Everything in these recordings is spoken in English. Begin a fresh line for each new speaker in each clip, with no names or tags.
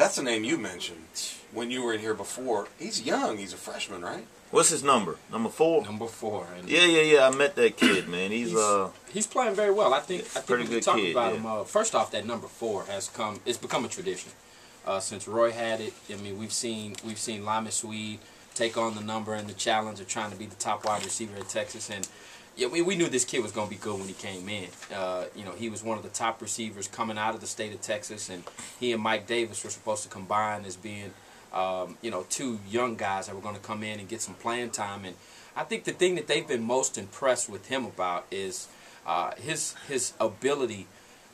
that's a name you mentioned when you were in here before. He's young. He's a freshman, right?
What's his number? Number 4?
Number 4. And
Yeah. I met that kid, man.
He's playing very well. I think
pretty
when you
good
talk
kid,
about
yeah.
him, first off, that number 4 it's become a tradition. Since Roy had it, I mean, we've seen Lima Swede take on the number and the challenge of trying to be the top wide receiver at Texas. And yeah, we knew this kid was going to be good when he came in. You know, he was one of the top receivers coming out of the state of Texas, and he and Mike Davis were supposed to combine as being, you know, 2 young guys that were going to come in and get some playing time. And I think the thing that they've been most impressed with him about is his ability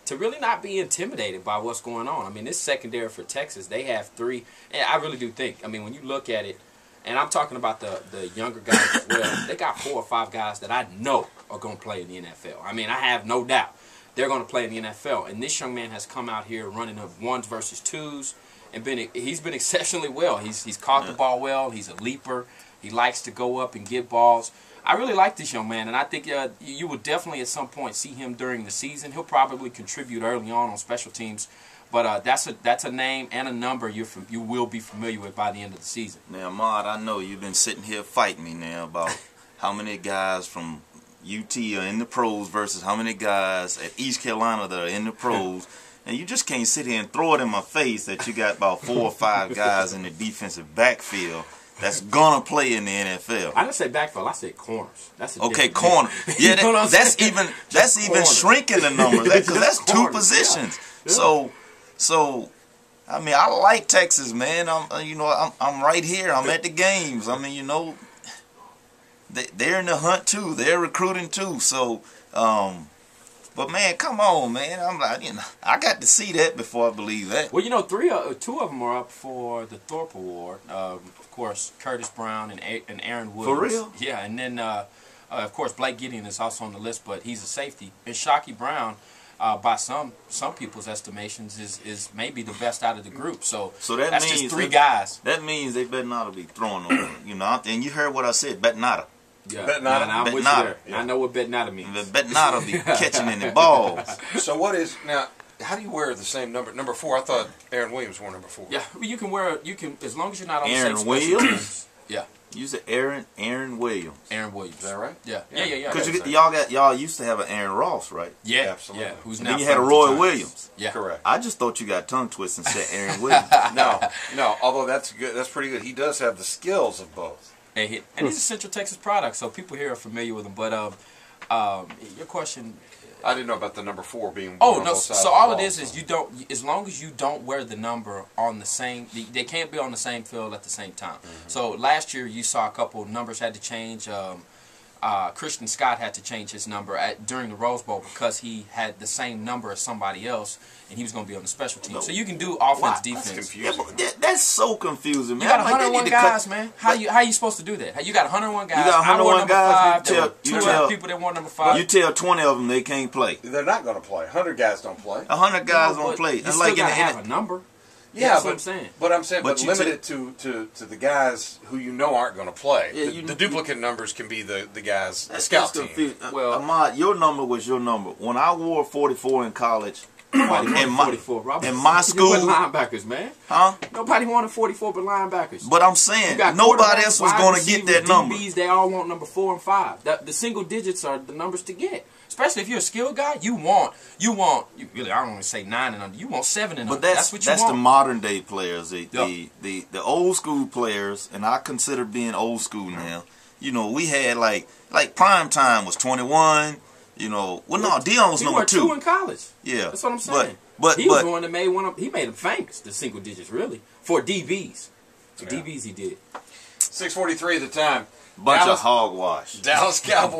to really not be intimidated by what's going on. I mean, this secondary for Texas, they have 3, and I really do think, I mean, when you look at it, and I'm talking about the younger guys as well, they got 4 or 5 guys that I know are going to play in the NFL. I mean, I have no doubt they're going to play in the NFL. And this young man has come out here running of 1s versus 2s, and he's been exceptionally well. He's caught the ball well. He's a leaper. He likes to go up and get balls. I really like this young man, and I think you will definitely at some point see him during the season. He'll probably contribute early on special teams, but that's a name and a number you will be familiar with by the end of the season.
Now, Ahmad, I know you've been sitting here fighting me now about how many guys from UT are in the pros versus how many guys at East Carolina that are in the pros. And you just can't sit here and throw it in my face that you got about 4 or 5 guys in the defensive backfield that's gonna play in the NFL.
I didn't say backfield. I said corners. That's
okay, corner. Yeah, that's even shrinking the numbers because that's 2 positions. Yeah. So, I mean, I like Texas, man. I'm right here. I'm at the games. I mean, you know, they're in the hunt too. They're recruiting too. So, but man, come on, man. I'm like, you know, I got to see that before I believe that.
Well, you know, 2 of them are up for the Thorpe Award. Of course, Curtis Brown and Aaron Williams.
For real?
Yeah, and then of course Blake Gideon is also on the list, but he's a safety. And Shockey Brown, by some people's estimations, is maybe the best out of the group. So that's just 3 guys.
That means they better not be throwing over. You know, and you heard what I said. Bet nada.
Yeah, I'm with you there. Yeah. I know what bet nada means.
Bet nada be catching any balls.
So what is now? How do you wear the same number? Number 4. I thought Aaron Williams wore number 4.
Yeah, well, you can as long as you're not on
Aaron
the same
Williams.
Yeah.
You said Aaron Williams.
Aaron Williams.
Is that right?
Yeah.
Because y'all used to have an Aaron Ross, right?
Yeah,
absolutely.
Yeah. Who's
and
now
then you had a Roy Williams.
Yeah,
correct.
I just thought you got tongue twisted and said Aaron Williams.
No. Although that's good. That's pretty good. He does have the skills of both.
And he's a Central Texas product, so people here are familiar with him. But your question.
I didn't know about the number 4 being.
Oh no! So all it is you don't. As long as you don't wear the number on the same, they can't be on the same field at the same time. So last year you saw a couple numbers had to change. Christian Scott had to change his number during the Rose Bowl because he had the same number as somebody else, and he was going to be on the special team. So you can do offense, defense.
That's confusing.
Yeah, that's so confusing, man.
You got 101 guys, man. How you supposed to do that? You got 101 guys.
You got 101 guys.
Two other people that want number 5.
You tell 20 of them they can't play.
They're not going to play. 100 guys don't play.
100 guys don't play.
You still got to have a number.
Yeah,
what I'm saying.
But limited to the guys who you know aren't going to play. Yeah, the duplicate numbers can be the guys, the scout team.
Well, Ahmad, your number was your number. When I wore 44 in college, in my school,
linebackers, man.
Huh?
Nobody wanted 44 but linebackers.
But I'm saying nobody else was going to get that number.
DBs, they all want number 4 and 5. The single digits are the numbers to get. Especially if you're a skilled guy, you really, I don't want to say 9 and under. You want 7 and under.
But
that's what you want.
That's the modern day players, the old school players, and I consider being old school now. You know, we had like prime time was 21. You know, well, no, Dion was number 2.
He wore 2 in college.
Yeah,
that's what I'm saying.
But
he was the one that made he made them famous, the single digits, really, for DBs. For DBs, he did.
6:43 at the time.
Bunch of hogwash.
Dallas Cowboys.